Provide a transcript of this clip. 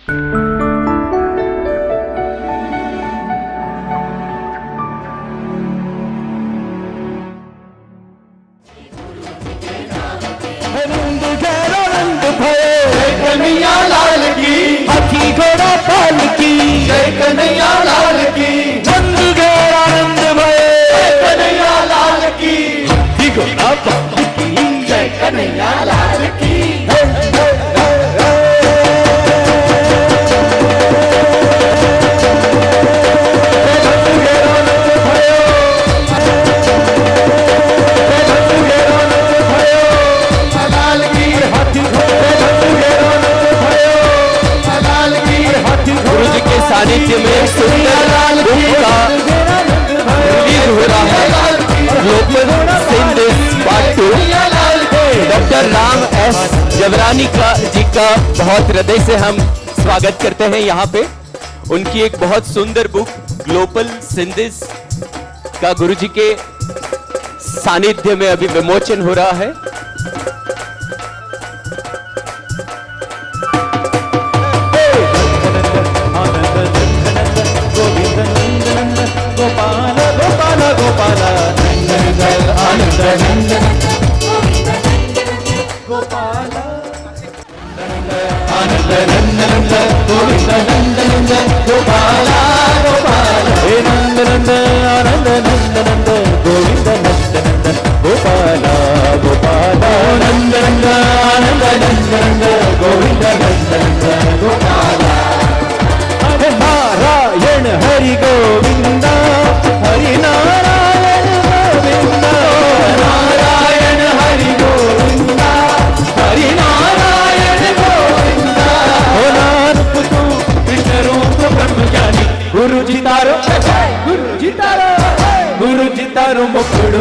जय कन्हैया लाल की, हाथी घोड़ा पाल की, जय कन्हैया लाल की, नंद घोड़ा आनंद भये, जय कन्हैया लाल की, हाथी घोड़ा पाल की, जय कन्हैया लाल की। सानिध्य में सुंदर बुक का रिलीज हो रहा है global Sindhis part 2। Doctor Ram S Jabrani ji का बहुत हृदय से हम स्वागत करते हैं यहाँ पे। उनकी एक बहुत सुंदर बुक ग्लोबल सिंधिस का गुरुजी के सानिध्य में अभी विमोचन हो रहा है। गोपाल गोपाल गोपाल आनंद नंदन गोपाल आनंद नंदन गोविंद नंदन गोपाल गोपाल हे नंदन आनंद नंदन गोविंद नंदन गोपाल गोपाल नंदन आनंद नंदन गोविंद नंदन गोपाल नारायण हरि गोविंदा हरि नारायण गोविंदा नारायण हरि गोविंदा हरि नारायण गोविंदा हो नानक तू कृष्ण रूप ब्रह्म ज्ञानी गुरु जी तारो मुकुड़